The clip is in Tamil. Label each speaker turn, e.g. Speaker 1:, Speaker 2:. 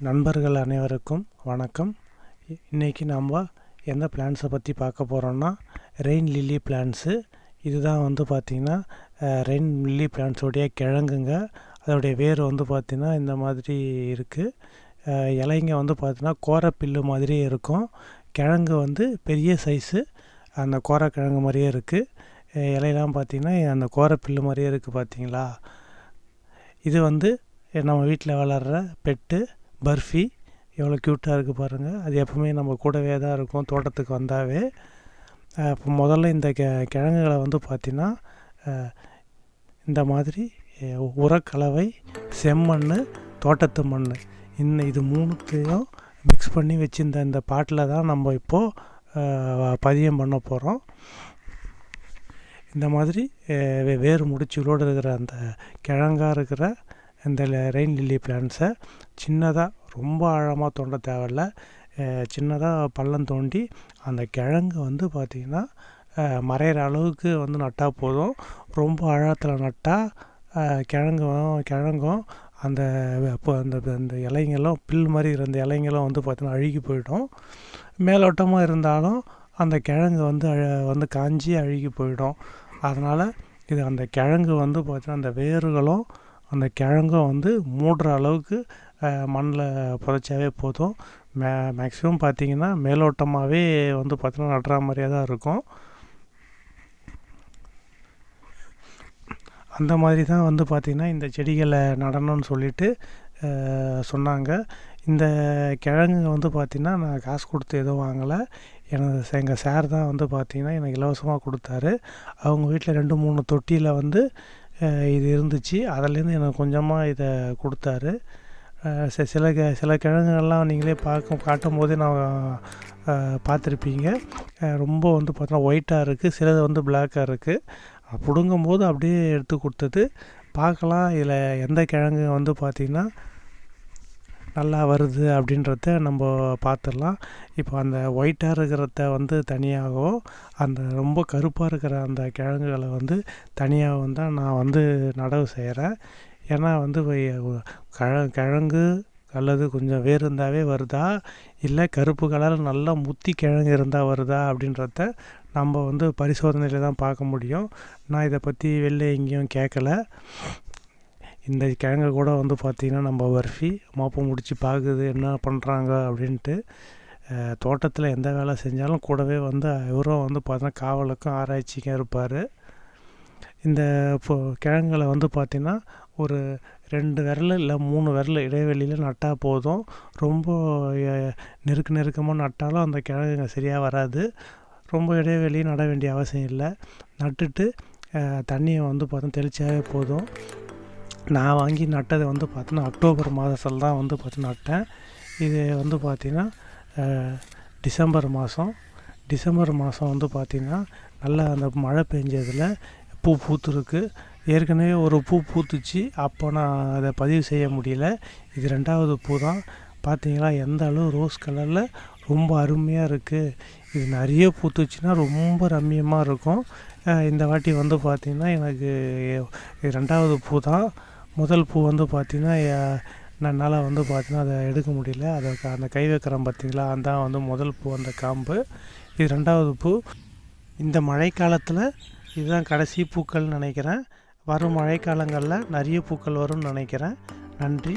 Speaker 1: நண்பர்கள் அனைவருக்கும் வணக்கம். இன்றைக்கி நம்ம எந்த பிளான்ஸை பற்றி பார்க்க போகிறோன்னா ரெயின் லில்லி பிளான்ஸு. இதுதான் பார்த்திங்கன்னா ரெயின் லில்லி பிளான்ஸோடைய கிழங்குங்க. அதோடைய வேர் பார்த்திங்கன்னா இந்த மாதிரி இருக்குது. இலைங்க பார்த்திங்கன்னா கோரப்பில்லு மாதிரியே இருக்கும். கிழங்கு பெரிய சைஸு, அந்த கோரக்கிழங்கு மாதிரியே இருக்குது. இலையெல்லாம் பார்த்திங்கன்னா அந்த கோரப்பில்லு மாதிரியே இருக்குது. பார்த்திங்களா, இது நம்ம வீட்டில் வளர்கிற பெட்டு பர்ஃபி. எவ்வளோ க்யூட்டாக இருக்குது பாருங்கள். அது எப்பவுமே நம்ம கூடவே தான் இருக்கும் தோட்டத்துக்கு வந்தாவே. இப்போ முதல்ல இந்த கிழங்குகளை பார்த்திங்கன்னா இந்த மாதிரி உரக்கலவை, செம்மண், தோட்டத்து மண், இது மூணுத்தையும் மிக்ஸ் பண்ணி வச்சுருந்த இந்த பாட்டில் தான் நம்ம இப்போது பதியம் பண்ண போகிறோம். இந்த மாதிரி வேறு முடிச்சுகளோடு இருக்கிற அந்த கிழங்காக இருக்கிற இந்த ரெயின் லில்லி பிளான்ஸை சின்னதாக, ரொம்ப ஆழமாக தோண்ட தேவையில்ல, சின்னதாக பள்ளம் தோண்டி அந்த கிழங்கு பார்த்திங்கன்னா மறையிற அளவுக்கு நட்டால் போதும். ரொம்ப ஆழத்தில் நட்டால் கிழங்கும் அந்த அந்த இலைங்களும் பில் மாதிரி இருந்த இலைங்களும் பார்த்திங்கன்னா அழுகி போயிடும். மேலோட்டமாக இருந்தாலும் அந்த கிழங்கு காஞ்சி அழுகி போயிடும். அதனால் இது அந்த கிழங்கு பார்த்திங்கன்னா அந்த வேர்களும் அந்த கிழங்கும் மூடுற அளவுக்கு மண்ணில் புதைச்சாவே போதும். மேக்ஸிமம் பார்த்திங்கன்னா மேலோட்டமாகவே பார்த்திங்கன்னா நடுற மாதிரியே தான் இருக்கும். அந்த மாதிரி தான் பார்த்திங்கன்னா இந்த செடிகளை நடணும்னு சொல்லிட்டு சொன்னாங்க. இந்த கிழங்குங்க பார்த்திங்கன்னா நான் காசு கொடுத்து எதுவும் வாங்கலை. எங்கள் சார் தான் பார்த்திங்கன்னா எனக்கு இலவசமாக கொடுத்தாரு. அவங்க வீட்டில் 2-3 தொட்டியில் இது இருந்துச்சு. அதிலேருந்து எனக்கு கொஞ்சமாக இதை கொடுத்தாரு. சில கிழங்குகள்லாம் நீங்களே காட்டும் போதே நான் பார்த்துருப்பீங்க. ரொம்ப பார்த்தோன்னா ஒயிட்டாக இருக்குது, சிலது பிளாக்காக இருக்குது. பிடுங்கும்போது அப்படியே எடுத்து கொடுத்தது. பார்க்கலாம் இதில் எந்த கிழங்கு பார்த்திங்கன்னா நல்லா வருது அப்படின்றத நம்ம பார்த்துடலாம். இப்போ அந்த ஒயிட்டாக இருக்கிறத தனியாகவும், அந்த ரொம்ப கருப்பாக இருக்கிற அந்த கிழங்குகளை தனியாகவும் தான் நான் நடவு செய்கிறேன். ஏன்னா கிழங்கு அல்லது கொஞ்சம் வேர் இருந்தாவே வருதா, இல்லை கருப்பு கலர் நல்லா முத்தி கிழங்கு இருந்தால் வருதா அப்படின்றத நம்ம பரிசோதனையில் தான் பார்க்க முடியும். நான் இதை பற்றி வெளில எங்கேயும் கேட்கல. இந்த கிழங்கு கூட பார்த்திங்கன்னா நம்ம பர்ஃபி மோப்பம் முடித்து பார்க்குது என்ன பண்ணுறாங்க அப்படின்ட்டு. தோட்டத்தில் எந்த வேலை செஞ்சாலும் கூடவே இவரும் பார்த்தீங்கன்னா காவலுக்கும் ஆராய்ச்சிக்கும் இருப்பார். இந்த கிழங்குகளை பார்த்திங்கன்னா ஒரு 2 விரல் இல்லை 3 விரல் இடைவெளியில் நட்டால் போதும். ரொம்ப நெருக்கமாக நட்டாலும் அந்த கிழங்குங்க சரியாக வராது. ரொம்ப இடைவெளி நட வேண்டிய அவசியம் இல்லை. நட்டுட்டு தண்ணியை பார்த்தோன்னா தெளித்தாவே போதும். நான் வாங்கி நட்டது பார்த்தோன்னா அக்டோபர் மாதத்தில் தான் பார்த்து நட்டேன். இது பார்த்திங்கன்னா டிசம்பர் மாதம் பார்த்திங்கன்னா நல்லா அந்த மழை பெஞ்சதில் பூ பூத்துருக்கு. ஏற்கனவே ஒரு பூ பூத்துச்சு, அப்போ நான் அதை பதிவு செய்ய முடியல. இது 2வது பூ தான். பார்த்திங்களா எந்த அளவு ரோஸ் கலரில் ரொம்ப அருமையாக இருக்குது. இது நிறைய பூத்துச்சுன்னா ரொம்ப ரம்மியமாக இருக்கும். இந்த வாட்டி பார்த்திங்கன்னா எனக்கு 2வது பூ தான். முதல் பூ பார்த்திங்கன்னா என்னால் பார்த்திங்கன்னா அதை எடுக்க முடியல. அந்த கை வைக்கிறோம் பார்த்திங்களா, அதான் முதல் பூ, அந்த காம்பு. இது 2வது பூ. இந்த மழைக்காலத்தில் இதுதான் கடைசி பூக்கள்னு நினைக்கிறேன். வரும் மழைக்காலங்களில் நிறைய பூக்கள் வரும்னு நினைக்கிறேன். நன்றி.